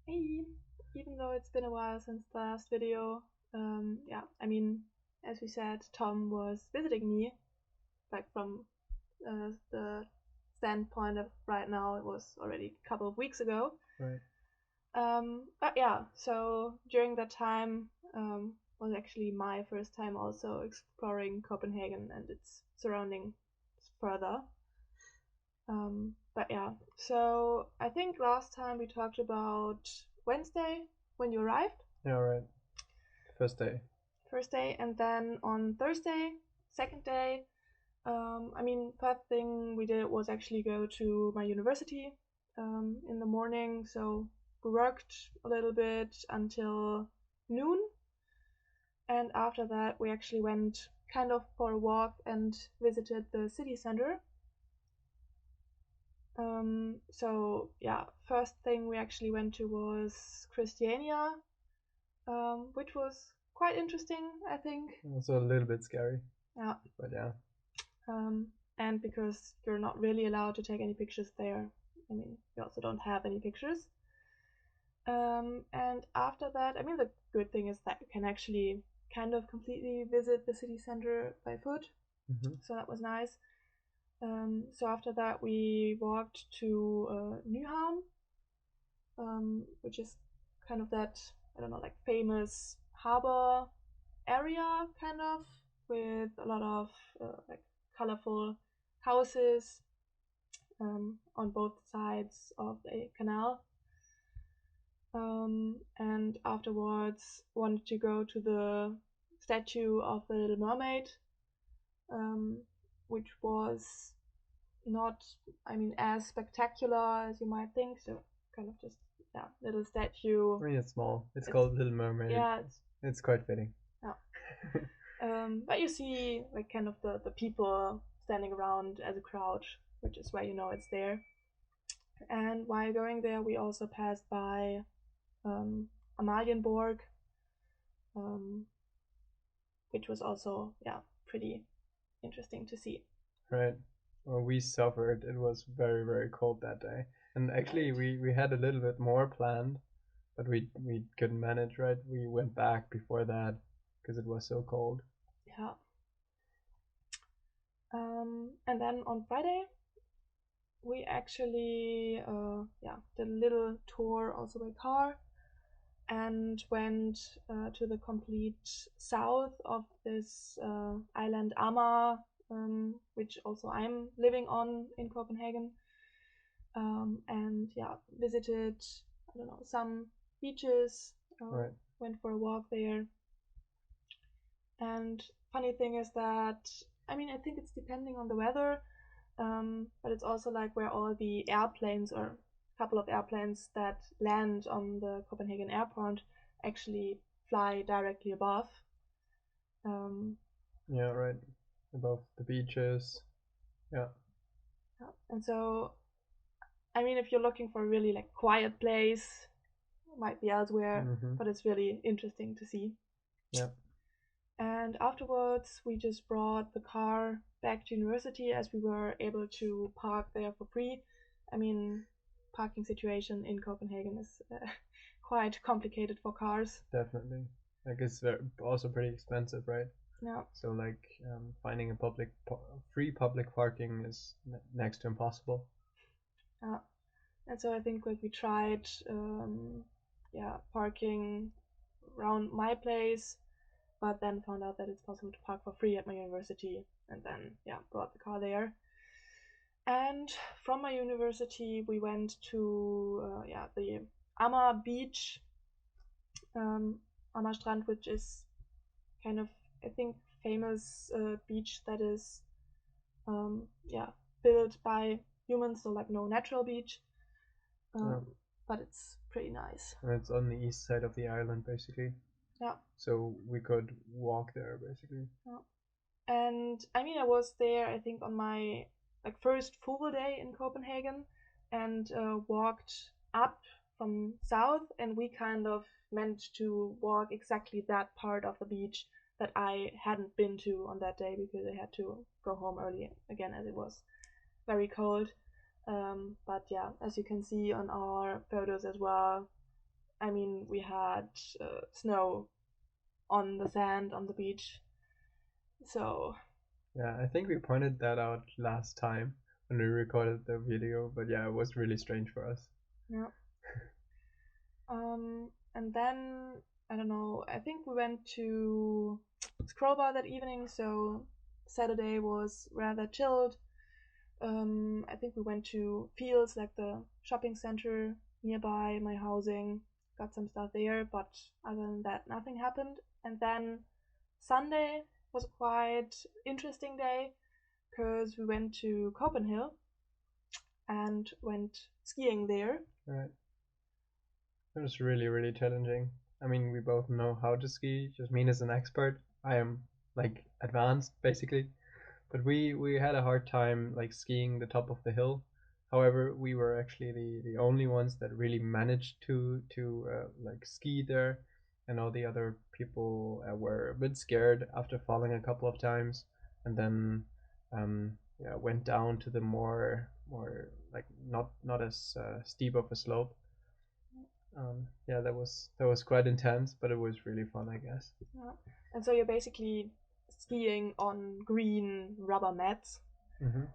Hey, even though it's been a while since the last video, yeah, I mean, as we said, Tom was visiting me, like from the standpoint of right now, it was already a couple of weeks ago. Right. But yeah, so during that time was actually my first time also exploring Copenhagen and its surroundings further. But yeah, so I think last time we talked about Wednesday when you arrived, Yeah, right. First day. first day, and then on Thursday, second day. I mean, first thing we did was actually go to my university in the morning. So we worked a little bit until noon, and after that we actually went kind of for a walk and visited the city center. So yeah, first thing we actually went to was Christiania, which was quite interesting, I think. Also a little bit scary, Yeah. but yeah. And because you're not really allowed to take any pictures there, I mean, you also don't have any pictures. And after that, I mean, the good thing is that you can actually kind of completely visit the city center by foot. So that was nice. So after that, we walked to Nyhavn, which is kind of that, I don't know, like famous harbor area, kind of, with a lot of like colorful houses on both sides of the canal. And afterwards, wanted to go to the statue of the Little Mermaid, um, which was not, I mean, as spectacular as you might think. So kind of just little statue. I mean, it's small. It's It's called Little Mermaid. Yeah, It's quite fitting. yeah. But you see like kind of the people standing around as a crowd, which is where you know it's there. And while going there, we also passed by Amalienborg, um, which was also pretty interesting to see. Right. Well, we suffered. It was very, very cold that day. And actually, we had a little bit more planned, but we couldn't manage, right? We went back before that because it was so cold. Yeah. And then on Friday, we actually did a little tour also by car and went to the complete south of this island Ama, which also I'm living on in Copenhagen. And visited, I don't know, some beaches, Right. went for a walk there. And funny thing is that, I mean, I think it's depending on the weather, but it's also like where all the airplanes or a couple of airplanes that land on the Copenhagen airport actually fly directly above. Yeah, right. Above the beaches. Yeah. And so, I mean, if you're looking for a really like quiet place, it might be elsewhere, but it's really interesting to see. Yeah. And afterwards, we just brought the car back to university as we were able to park there for free. I mean, parking situation in Copenhagen is quite complicated for cars. Definitely. Like it's also pretty expensive, right? Yeah. So like finding a free public parking is next to impossible. Yeah. And so I think like we tried parking around my place, but then found out that it's possible to park for free at my university, and then brought the car there. And from my university, we went to the Amma beach, Amma Strand, which is kind of, I think, famous beach that is built by humans, so like no natural beach, but it's pretty nice. And it's on the east side of the island, basically. Yeah. So we could walk there, basically. Yeah. And I mean, I was there, I think, on my like first full day in Copenhagen, and walked up from south, and we kind of meant to walk exactly that part of the beach that I hadn't been to on that day because I had to go home early again as it was very cold. But yeah, as you can see on our photos as well, I mean, we had snow on the sand on the beach. So yeah, I think we pointed that out last time when we recorded the video, but yeah, it was really strange for us. yeah. And then I don't know. I think we went to Scroll Bar that evening, so Saturday was rather chilled. I think we went to Fields, like the shopping center nearby my housing, got some stuff there, but other than that, nothing happened. And then Sunday was a quite interesting day because we went to Copenhill and went skiing there. Right. It was really, really challenging. I mean, we both know how to ski. Jasmine is an expert. I am like advanced, basically. But we had a hard time like skiing the top of the hill. However, we were actually the only ones that really managed to like ski there, and all the other people were a bit scared after falling a couple of times, and then yeah, went down to the more like not as steep of a slope. Yeah, that was quite intense, but it was really fun, I guess. Yeah. And so you're basically skiing on green rubber mats.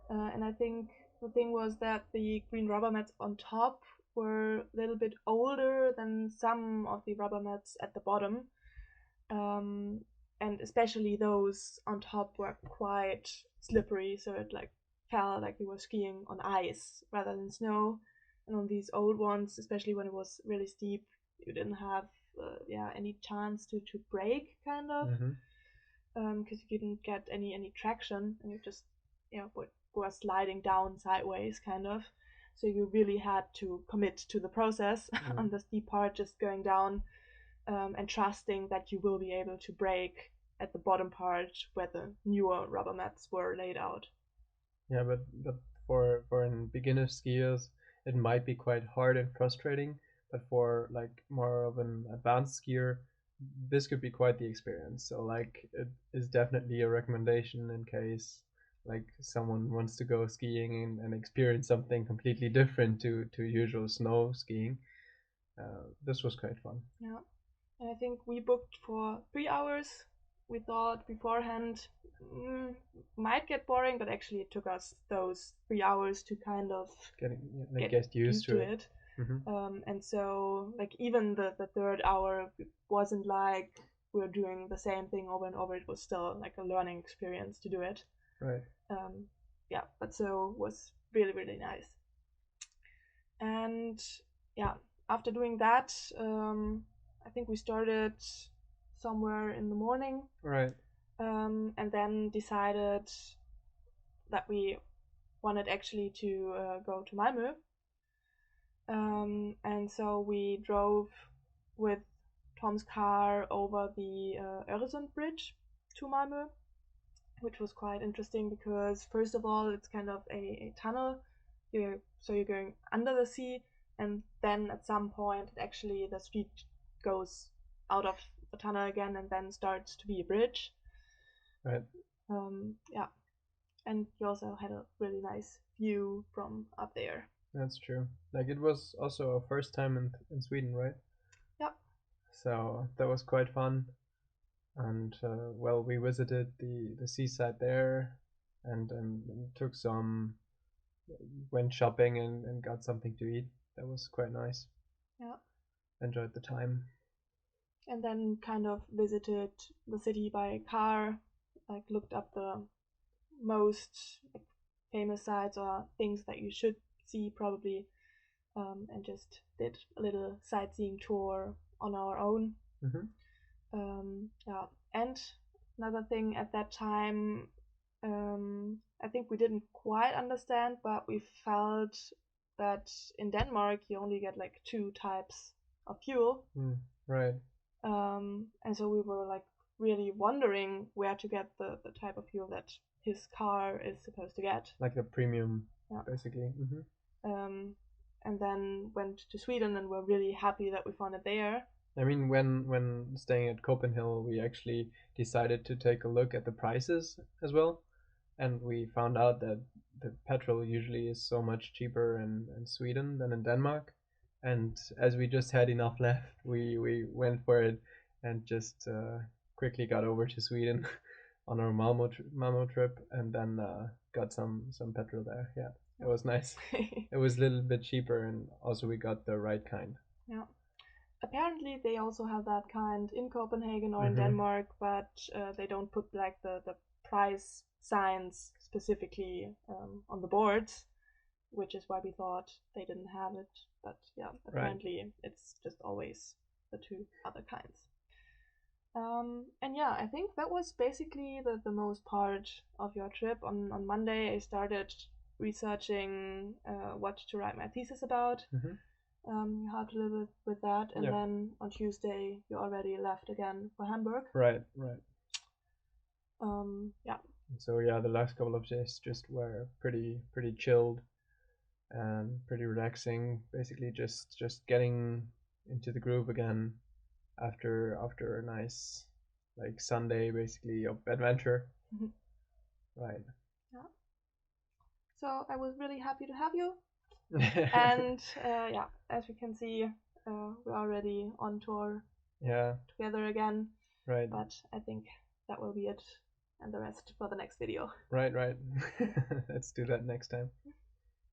And I think the thing was that the green rubber mats on top were a little bit older than some of the rubber mats at the bottom. And especially those on top were quite slippery, so it like felt like we were skiing on ice rather than snow. And on these old ones, especially when it was really steep, you didn't have any chance to brake, kind of, because you didn't get any traction, and you just were sliding down sideways, kind of. So you really had to commit to the process on the steep part, just going down and trusting that you will be able to brake at the bottom part where the newer rubber mats were laid out. Yeah, but for beginner skiers, it might be quite hard and frustrating. But for like more of an advanced skier, this could be quite the experience. So like it is definitely a recommendation in case like someone wants to go skiing and experience something completely different to usual snow skiing. This was quite fun. Yeah, and I think we booked for 3 hours. We thought beforehand might get boring, but actually it took us those 3 hours to kind of get used to it. And so like even the third hour wasn't like we were doing the same thing over and over. It was still like a learning experience to do it. Right. Yeah, but so was really, really nice. And yeah, after doing that, I think we started somewhere in the morning. Right. And then decided that we wanted actually to go to Malmö. And so we drove with Tom's car over the Öresund bridge to Malmö, which was quite interesting because first of all it's kind of a tunnel, so you're going under the sea, and then at some point actually the street goes out of the tunnel again and then starts to be a bridge. Right. Yeah, and you also had a really nice view from up there. That's true. Like it was also our first time in Sweden, right? Yeah. So that was quite fun. And well, we visited the seaside there, and took some, went shopping and got something to eat. That was quite nice. Yeah. Enjoyed the time. And then kind of visited the city by car, like looked up the most like, famous sites or things that you should see probably, and just did a little sightseeing tour on our own. Yeah, and another thing at that time, I think we didn't quite understand, but we felt that in Denmark you only get like 2 types of fuel. Right. And so we were like really wondering where to get the type of fuel that his car is supposed to get. Like the premium, basically. And then went to Sweden and were really happy that we found it there. I mean, when staying at Copenhill, we actually decided to take a look at the prices as well, and we found out that the petrol usually is so much cheaper in Sweden than in Denmark. And as we just had enough left, we went for it and just quickly got over to Sweden on our Malmö trip, and then got some petrol there. Yeah, it was nice. It was a little bit cheaper, and also we got the right kind. Yeah. Apparently they also have that kind in Copenhagen or in Denmark, but they don't put like the price signs specifically on the boards, which is why we thought they didn't have it. But yeah, apparently it's just always the two other kinds. And yeah, I think that was basically the most part of your trip. On Monday I started researching what to write my thesis about. You helped a little bit with that, and then on Tuesday you already left again for Hamburg. Right. Yeah. So yeah, the last couple of days just were pretty chilled and pretty relaxing. Basically, just getting into the groove again after a nice like Sunday basically of adventure. Right. Yeah. So I was really happy to have you. And yeah, as we can see, we're already on tour. Yeah. Together again. Right. But I think that will be it, and the rest for the next video. Right. Let's do that next time.